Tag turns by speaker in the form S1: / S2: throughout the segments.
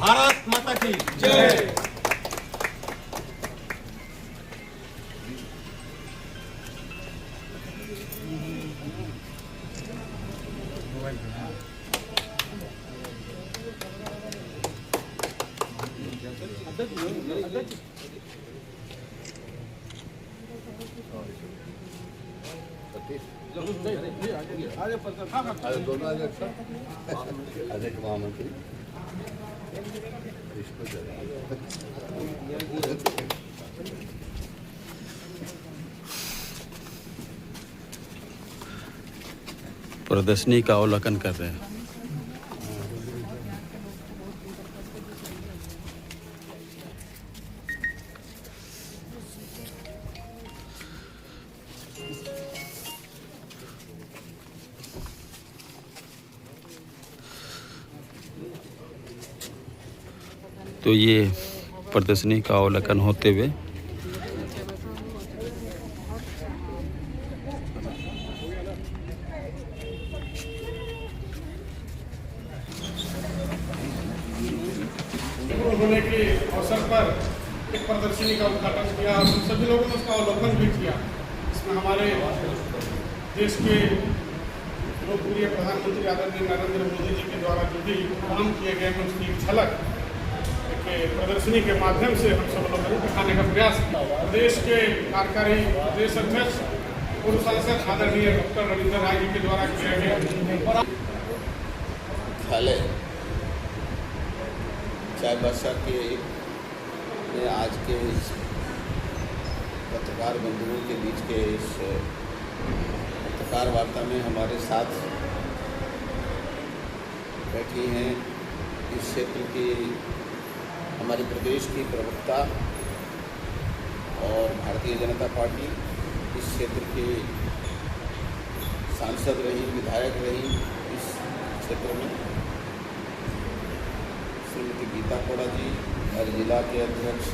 S1: भारत माता की जय।
S2: दोनों अधिक महामंत्री
S3: प्रदर्शनी का अवलोकन कर रहे हैं। तो ये प्रदर्शनी का अवलोकन होते हुए
S4: होने के अवसर पर एक प्रदर्शनी का उद्घाटन किया और हम सभी लोगों ने उसका अवलोकन भी किया। इसमें हमारे देश के लोकप्रिय प्रधानमंत्री आदरणीय नरेंद्र मोदी जी के द्वारा जो भी काम किए गए हैं उसकी एक झलक प्रदर्शनी के माध्यम से हम सब लोगों ने दिखाने का प्रयास किया। प्रदेश के कार्यकारी प्रदेश अध्यक्ष पूर्व सांसद आदरणीय डॉक्टर रविंद्र राय जी के द्वारा किया गया
S2: चाईबासा के में आज के इस पत्रकार बंधुओं के बीच के इस पत्रकार वार्ता में हमारे साथ बैठी हैं इस क्षेत्र की हमारे प्रदेश की प्रवक्ता और भारतीय जनता पार्टी इस क्षेत्र के सांसद रही, विधायक रही इस क्षेत्र में श्रीमती गीता कोड़ा जी, हमारे जिला के अध्यक्ष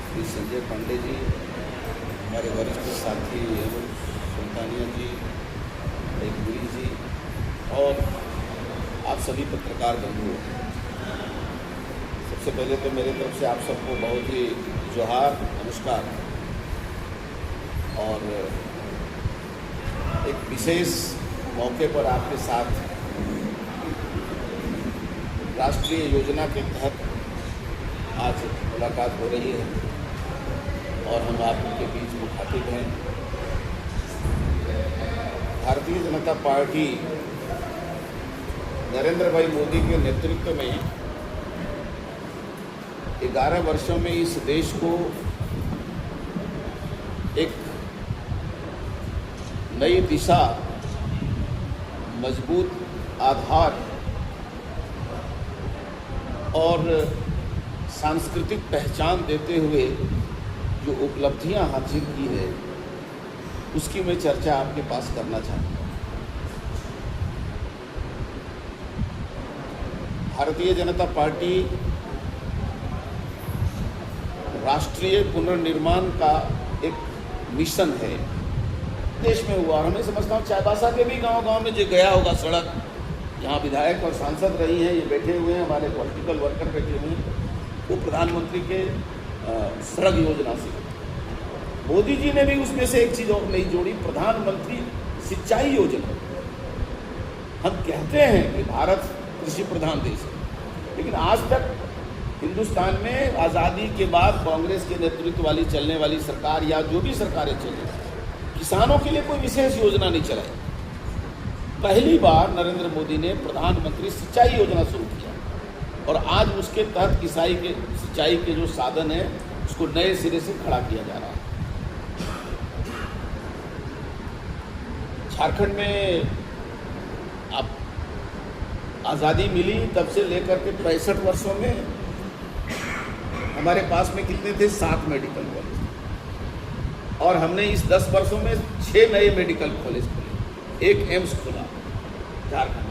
S2: श्री संजय पांडे जी, हमारे वरिष्ठ साथी अरुण सुल्तानिया जी, एक गुरी जी और आप सभी पत्रकार बंधुओं, सबसे पहले तो मेरे तरफ से आप सबको बहुत ही जोहार, नमस्कार। और एक विशेष मौके पर आपके साथ राष्ट्रीय योजना के तहत आज मुलाकात हो रही है और हम आपके बीच मुखातिब हैं। भारतीय जनता पार्टी नरेंद्र भाई मोदी के नेतृत्व में 11 वर्षों में इस देश को एक नई दिशा, मजबूत आधार और सांस्कृतिक पहचान देते हुए जो उपलब्धियां हासिल की है उसकी मैं चर्चा आपके पास करना चाहता हूँ। भारतीय जनता पार्टी राष्ट्रीय पुनर्निर्माण का एक मिशन है, देश में हुआ। और मैं समझता हूँ चाईबासा के भी गांव-गांव में जो गया होगा सड़क, यहाँ विधायक और सांसद रही हैं, ये बैठे हुए हैं, हमारे पॉलिटिकल वर्कर बैठे हुए हैं, वो प्रधानमंत्री के सड़क योजना से। मोदी जी ने भी उसमें से एक चीज़ और नई जोड़ी, प्रधानमंत्री सिंचाई योजना। हम कहते हैं कि भारत कृषि प्रधान देश है, लेकिन आज तक हिंदुस्तान में आज़ादी के बाद कांग्रेस के नेतृत्व वाली चलने वाली सरकार या जो भी सरकारें चली, किसानों के लिए कोई विशेष योजना नहीं चलाई। पहली बार नरेंद्र मोदी ने प्रधानमंत्री सिंचाई योजना शुरू किया और आज उसके तहत सिंचाई के जो साधन है उसको नए सिरे से खड़ा किया जा रहा है। झारखंड में अब आज़ादी मिली तब से लेकर के 65 वर्षों में हमारे पास में कितने थे? 7 मेडिकल कॉलेज, और हमने इस 10 वर्षों में 6 नए मेडिकल कॉलेज खोले, एक एम्स खोला झारखंड।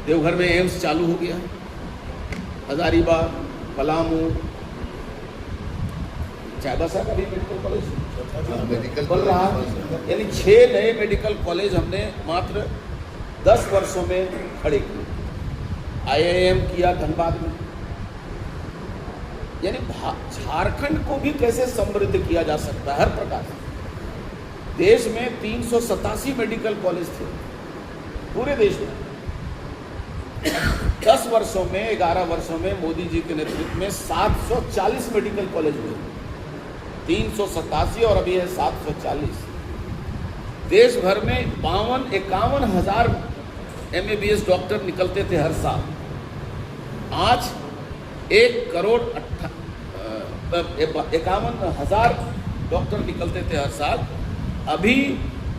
S2: देवघर में एम्स चालू हो गया, हजारीबाग, पलामू, चाईबासा का भी मेडिकल कॉलेज बन रहा है। यानी 6 नए मेडिकल कॉलेज हमने मात्र 10 वर्षों में खड़े किए। IIM किया धनबाद में। यानी झारखंड को भी कैसे समृद्ध किया जा सकता है हर प्रकार से। देश में 387 मेडिकल कॉलेज थे पूरे देश में। 10 वर्षों में 11 वर्षों में मोदी जी के नेतृत्व में 740 मेडिकल कॉलेज हुए। 387 और अभी है 740। देश भर में 51 हज़ार MABS डॉक्टर निकलते थे हर साल। आज 51,000 डॉक्टर निकलते थे हर साल। अभी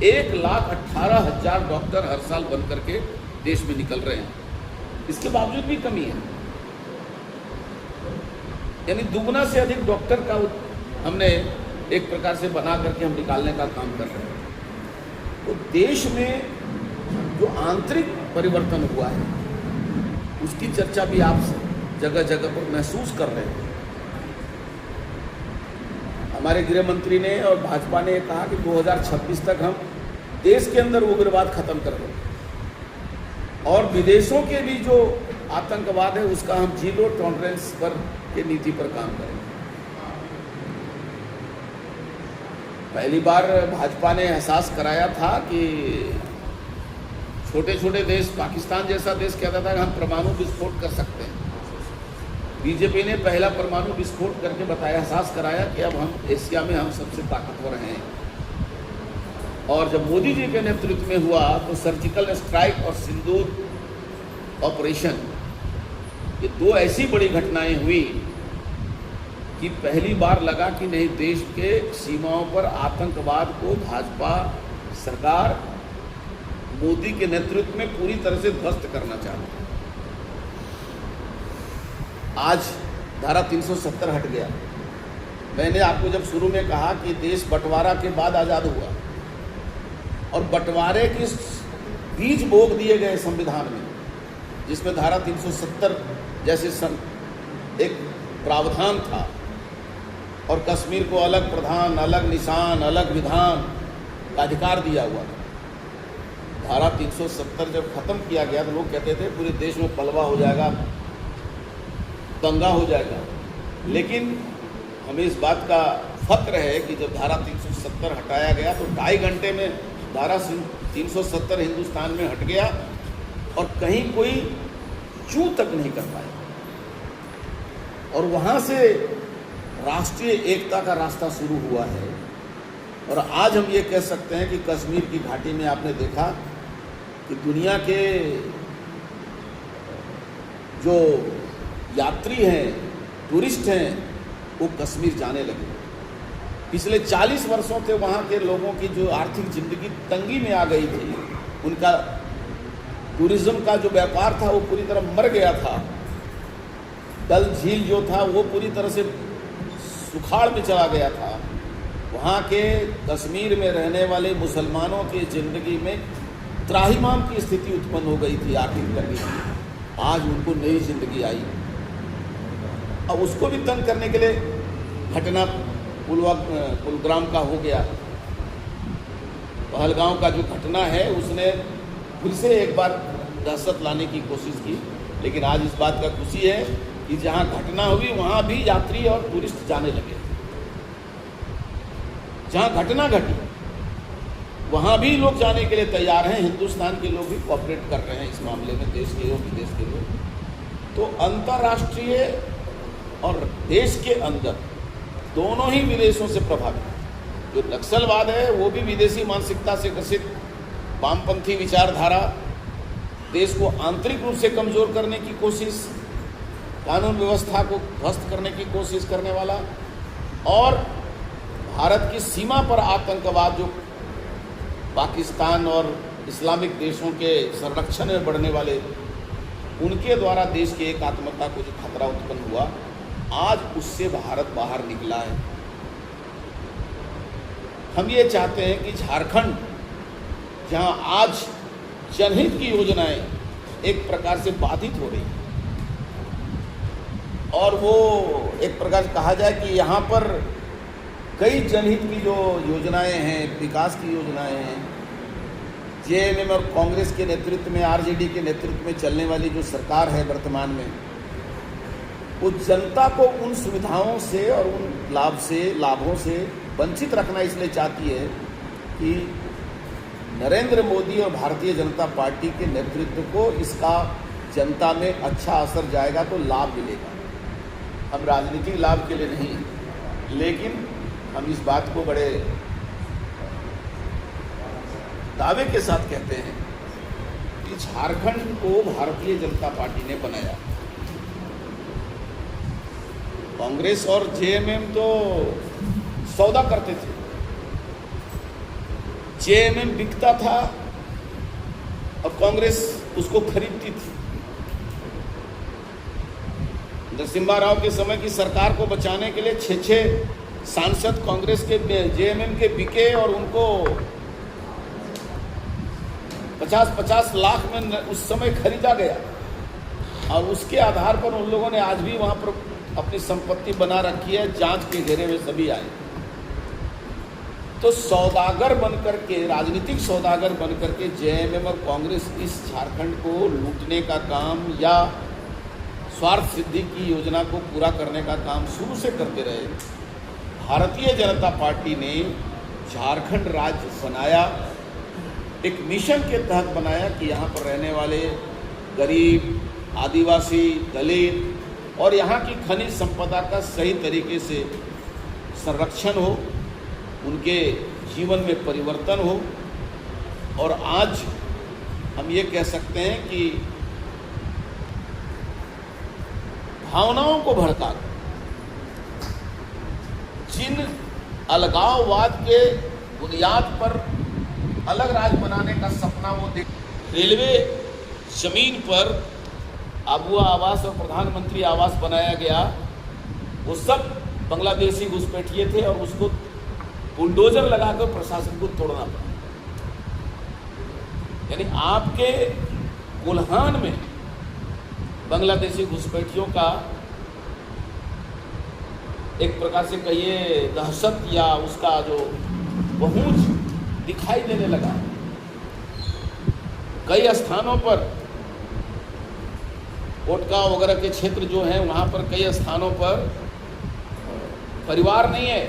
S2: 1,18,000 डॉक्टर हर साल बन करके देश में निकल रहे हैं। इसके बावजूद भी कमी है, यानी दुगना से अधिक डॉक्टर का हमने एक प्रकार से बना करके हम निकालने का काम कर रहे हैं। तो देश में जो आंतरिक परिवर्तन हुआ है उसकी चर्चा भी आप जगह जगह पर महसूस कर रहे हैं। हमारे गृह मंत्री ने और भाजपा ने कहा कि 2026 तक हम देश के अंदर उग्रवाद खत्म कर देंगे और विदेशों के भी जो आतंकवाद है उसका हम 0 टॉलरेंस पर के नीति पर काम करेंगे। पहली बार भाजपा ने एहसास कराया था कि छोटे छोटे देश, पाकिस्तान जैसा देश कहता था कि हम परमाणु विस्फोट कर सकते हैं। बीजेपी ने पहला परमाणु विस्फोट करके बताया, एहसास कराया कि अब हम एशिया में हम सबसे ताकतवर हैं। और जब मोदी जी के नेतृत्व में हुआ तो सर्जिकल स्ट्राइक और सिंदूर ऑपरेशन, ये 2 ऐसी बड़ी घटनाएं हुई कि पहली बार लगा कि नहीं, देश के सीमाओं पर आतंकवाद को भाजपा सरकार मोदी के नेतृत्व में पूरी तरह से ध्वस्त करना चाहती है। आज धारा 370 हट गया। मैंने आपको जब शुरू में कहा कि देश बंटवारा के बाद आज़ाद हुआ और बंटवारे के बीज बोग दिए गए संविधान में, जिसमें धारा 370 जैसे एक प्रावधान था और कश्मीर को अलग प्रधान, अलग निशान, अलग विधान का अधिकार दिया हुआ था। धारा 370 जब खत्म किया गया तो लोग कहते थे पूरे देश में पलवा हो जाएगा, दंगा हो जाएगा। लेकिन हमें इस बात का फक्र है कि जब धारा 370 हटाया गया तो 2.5 घंटे में धारा 370 हिंदुस्तान में हट गया और कहीं कोई चू तक नहीं कर पाया। और वहाँ से राष्ट्रीय एकता का रास्ता शुरू हुआ है। और आज हम ये कह सकते हैं कि कश्मीर की घाटी में आपने देखा कि दुनिया के जो यात्री हैं, टूरिस्ट हैं, वो कश्मीर जाने लगे। पिछले 40 वर्षों से वहाँ के लोगों की जो आर्थिक ज़िंदगी तंगी में आ गई थी, उनका टूरिज़्म का जो व्यापार था वो पूरी तरह मर गया था। डल झील जो था वो पूरी तरह से सुखाड़ में चला गया था। वहाँ के कश्मीर में रहने वाले मुसलमानों की ज़िंदगी में त्राहिमाम की स्थिति उत्पन्न हो गई थी, आर्थिक तंगी थी। आज उनको नई ज़िंदगी आई। अब उसको भी तंग करने के लिए घटना कुलग्राम का हो गया। पहलगांव का जो घटना है उसने फिर से एक बार दहशत लाने की कोशिश की। लेकिन आज इस बात का खुशी है कि जहाँ घटना हुई वहाँ भी यात्री और टूरिस्ट जाने लगे। जहाँ घटना घटी वहाँ भी लोग जाने के लिए तैयार हैं। हिंदुस्तान के लोग भी कोऑपरेट कर रहे हैं इस मामले में, देश के लोग, विदेश के लोग। तो अंतर्राष्ट्रीय और देश के अंदर दोनों ही विदेशों से प्रभावित जो नक्सलवाद है वो भी विदेशी मानसिकता से ग्रसित वामपंथी विचारधारा, देश को आंतरिक रूप से कमज़ोर करने की कोशिश, कानून व्यवस्था को ध्वस्त करने की कोशिश करने वाला, और भारत की सीमा पर आतंकवाद जो पाकिस्तान और इस्लामिक देशों के संरक्षण में बढ़ने वाले, उनके द्वारा देश की एकात्मता को जो खतरा उत्पन्न हुआ, आज उससे भारत बाहर निकला है। हम ये चाहते हैं कि झारखंड, जहां आज जनहित की योजनाएं एक प्रकार से बाधित हो रही हैं और वो एक प्रकार से कहा जाए कि यहाँ पर कई जनहित की जो योजनाएं हैं, विकास की योजनाएं हैं, जेएमएम और कांग्रेस के नेतृत्व में, आरजेडी के नेतृत्व में चलने वाली जो सरकार है वर्तमान में, वो जनता को उन सुविधाओं से और उन लाभों से वंचित रखना इसलिए चाहती है कि नरेंद्र मोदी और भारतीय जनता पार्टी के नेतृत्व को इसका जनता में अच्छा असर जाएगा तो लाभ मिलेगा। हम राजनीतिक लाभ के लिए नहीं, लेकिन हम इस बात को बड़े दावे के साथ कहते हैं कि झारखंड को भारतीय जनता पार्टी ने बनाया। कांग्रेस और जेएमएम तो सौदा करते थे, जेएमएम बिकता था और कांग्रेस उसको खरीदती थी। नरसिम्हा राव के समय की सरकार को बचाने के लिए 6 सांसद कांग्रेस के जेएमएम के बिके और उनको 50-50 लाख में उस समय खरीदा गया, और उसके आधार पर उन लोगों ने आज भी वहां पर अपनी संपत्ति बना रखी है। जांच के घेरे में सभी आए। तो सौदागर बनकर के, राजनीतिक सौदागर बनकर के जेएमएम और कांग्रेस इस झारखंड को लूटने का काम या स्वार्थ सिद्धि की योजना को पूरा करने का काम शुरू से करते रहे। भारतीय जनता पार्टी ने झारखंड राज्य बनाया, एक मिशन के तहत बनाया कि यहाँ पर रहने वाले गरीब, आदिवासी, दलित और यहाँ की खनिज संपदा का सही तरीके से संरक्षण हो, उनके जीवन में परिवर्तन हो। और आज हम ये कह सकते हैं कि भावनाओं को भड़का जिन अलगाववाद के बुनियाद पर अलग राज्य बनाने का सपना वो देख, रेलवे जमीन पर आबुआ आवास और प्रधानमंत्री आवास बनाया गया, वो सब बांग्लादेशी घुसपैठिए थे और उसको बुलडोजर लगाकर प्रशासन को तोड़ना पड़ा। यानी आपके कोल्हान में बांग्लादेशी घुसपैठियों का एक प्रकार से कहिए दहशत या उसका जो पहुंच दिखाई देने लगा। कई स्थानों पर कोटका वगैरह के क्षेत्र जो हैं वहां पर कई स्थानों पर परिवार नहीं है,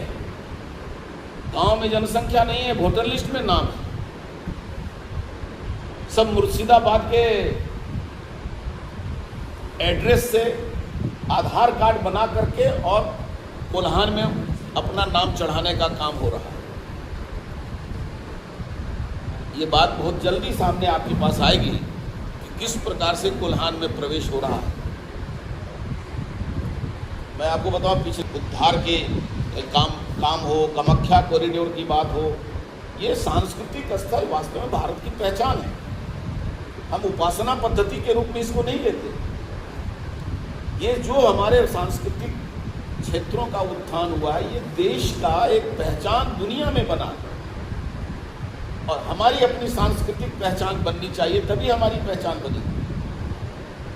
S2: गांव में जनसंख्या नहीं है, वोटर लिस्ट में नाम है। सब मुर्शिदाबाद के एड्रेस से आधार कार्ड बना करके और कोल्हान में अपना नाम चढ़ाने का काम हो रहा है। ये बात बहुत जल्दी सामने आपके पास आएगी कि किस प्रकार से कोल्हान में प्रवेश हो रहा है। मैं आपको बताऊं, पीछे उद्धार के काम हो, कामाख्या कॉरिडोर की बात हो, ये सांस्कृतिक स्थल वास्तव में भारत की पहचान है। हम उपासना पद्धति के रूप में इसको नहीं लेते। ये जो हमारे सांस्कृतिक क्षेत्रों का उत्थान हुआ है, ये देश का एक पहचान दुनिया में बना है और हमारी अपनी सांस्कृतिक पहचान बननी चाहिए, तभी हमारी पहचान बनेगी।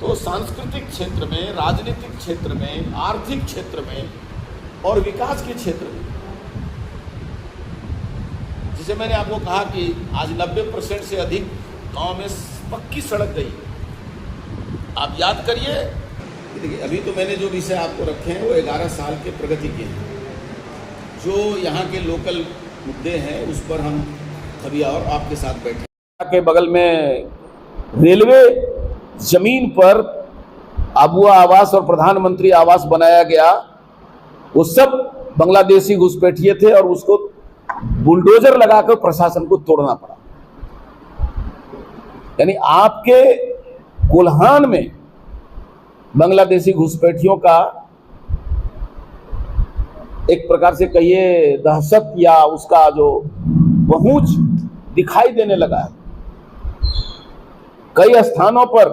S2: तो सांस्कृतिक क्षेत्र में, राजनीतिक क्षेत्र में, आर्थिक क्षेत्र में और विकास के क्षेत्र में, जिसे मैंने आपको कहा कि आज 90% से अधिक गांव में पक्की सड़क गई। आप याद करिए, देखिए अभी तो मैंने जो विषय आपको रखे हैं वो 11 साल के प्रगति के हैं। जो यहाँ के लोकल मुद्दे हैं उस पर हम अभी और आपके साथ बैठे। के बगल में रेलवे जमीन पर आबुआ आवास और प्रधानमंत्री आवास बनाया गया, वो सब बांग्लादेशी घुसपैठिए थे और उसको बुलडोजर लगाकर प्रशासन को तोड़ना पड़ा। यानी आपके कोल्हान में बांग्लादेशी घुसपैठियों का एक प्रकार से कहिए दहशत या उसका जो पहुंच दिखाई देने लगा है। कई स्थानों पर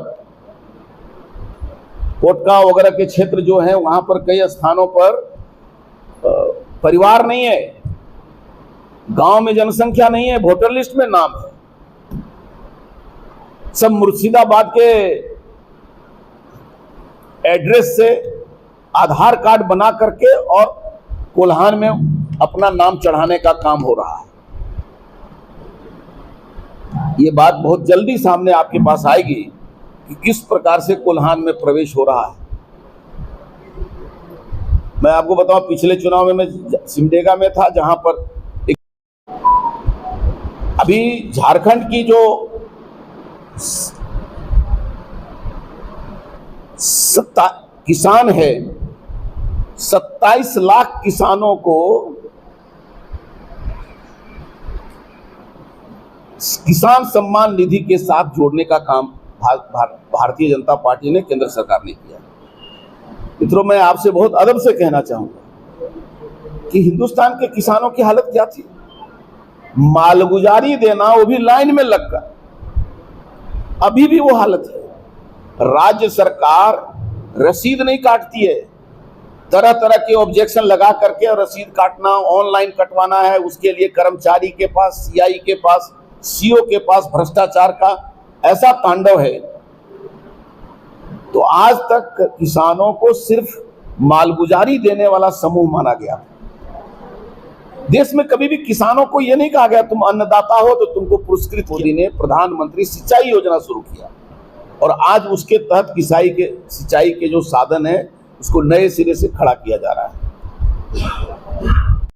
S2: कोटका वगैरह के क्षेत्र जो हैं वहां पर कई स्थानों पर परिवार नहीं है, गांव में जनसंख्या नहीं है, वोटर लिस्ट में नाम है। सब मुर्शिदाबाद के एड्रेस से आधार कार्ड बना करके और कोल्हान में अपना नाम चढ़ाने का काम हो रहा है। ये बात बहुत जल्दी सामने आपके पास आएगी कि किस प्रकार से कोल्हान में प्रवेश हो रहा है। मैं आपको बताऊं, पिछले चुनाव में मैं सिमडेगा में था, जहां पर अभी झारखंड की जो किसान है, 27 लाख किसानों को किसान सम्मान निधि के साथ जोड़ने का काम भारतीय जनता पार्टी ने, केंद्र सरकार ने किया। मित्रों, मैं आपसे बहुत अदब से कहना चाहूंगा कि हिंदुस्तान के किसानों की हालत क्या थी। मालगुजारी देना, वो भी लाइन में लगकर, अभी भी वो हालत है। राज्य सरकार रसीद नहीं काटती है, तरह तरह के ऑब्जेक्शन लगा करके रसीद काटना, ऑनलाइन कटवाना है, उसके लिए कर्मचारी के पास, सीआई के पास, सीओ के पास भ्रष्टाचार का ऐसा तांडव है। तो आज तक किसानों को सिर्फ मालगुजारी देने वाला समूह माना गया। देश में कभी भी किसानों को यह नहीं कहा गया तुम अन्नदाता हो तो तुमको पुरस्कृत। मोदी ने प्रधानमंत्री सिंचाई योजना शुरू किया और आज उसके तहत सिंचाई के जो साधन है उसको नए सिरे से खड़ा किया जा रहा है।